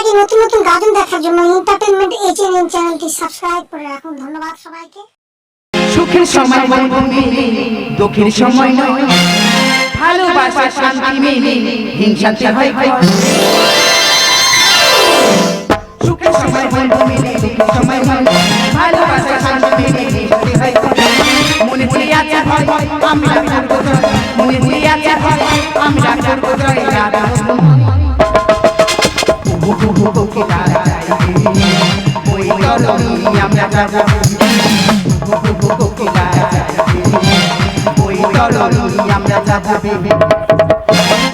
আগে নতুন নতুন গাজন দেখার জন্য এন্টারটেইনমেন্ট এইচএনএন চ্যানেলটি সাবস্ক্রাইব করে রাখুন। ধন্যবাদ সবাইকে। সুখের সময় বন্ধু মিলে, দুঃখের সময় নয়, ভালোবাসা শান্তি মিলে, হিংসাতে হয় ভয়। সুখের সময় বন্ধু মিলে, দুঃখের সময় নয়, ভালোবাসা শান্তি মিলে, হিংসাতে হয় ভয়। মনে মনে আছে ভয়, আমরা করব জয়। মনে মনে আছে ভয়, আমরা করব জয়। রাধা কোকিলা ওই তরুণী আমরা যাব, কোকিলা ওই তরুণী আমরা যাব।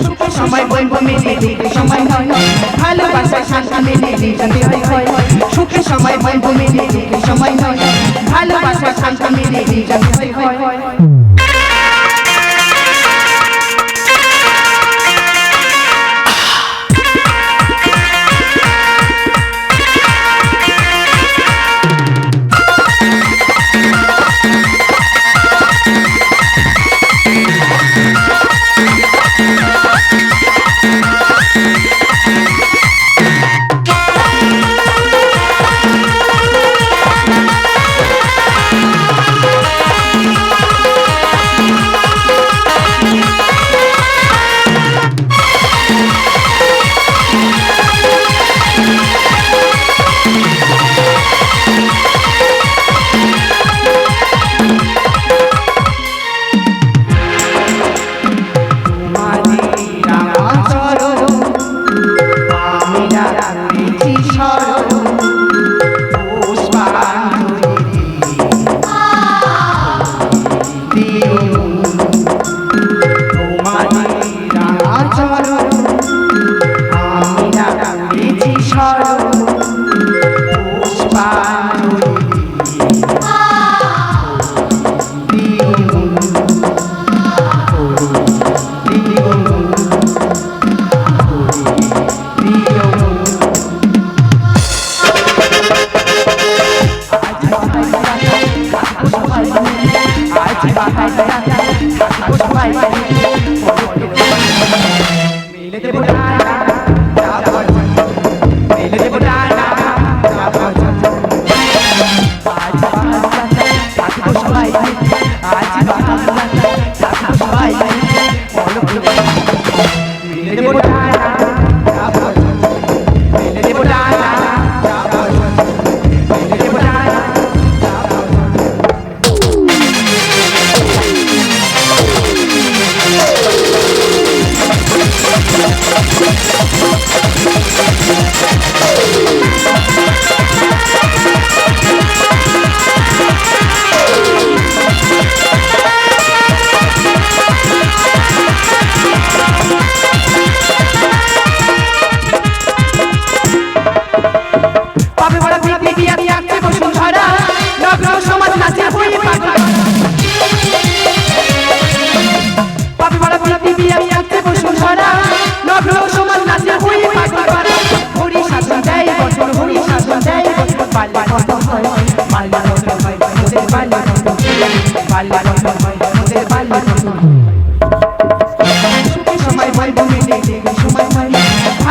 সুখের সময় বন্ধু মিলে, দুঃখের সময় নয়, ভালোবাসা শান্তি মিলে, হিংসাতে হয় ভয়। সুখের সময় বন্ধু মিলে, দুঃখের সময় নয়, ভালোবাসা শান্তি মিলে, হিংসাতে হয় ভয়।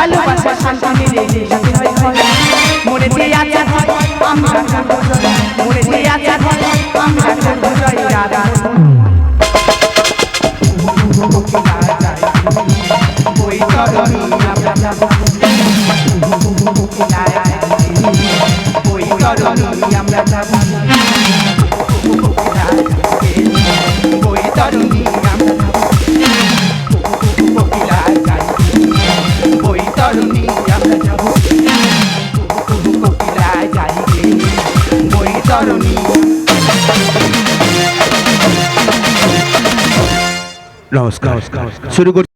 ভালোবাসা শান্তি মিলে, হিংসাতে হয় ভয়। মনে দিয়ে আছে ভয়, আমরা করব জয়। মনে দিয়ে আছে ভয়, আমরা করব জয়। রাধা কোকিলা ওই তরুণী আমরা যাব, কোকিলা ওই তরুণী আমরা যাব, ওই তরুণী আমরা যাব, কোকিলা ওই তরুণী আমরা যাব, কোকিলা যাই ওই তরুণী। নমস্কার, শুরু করছি।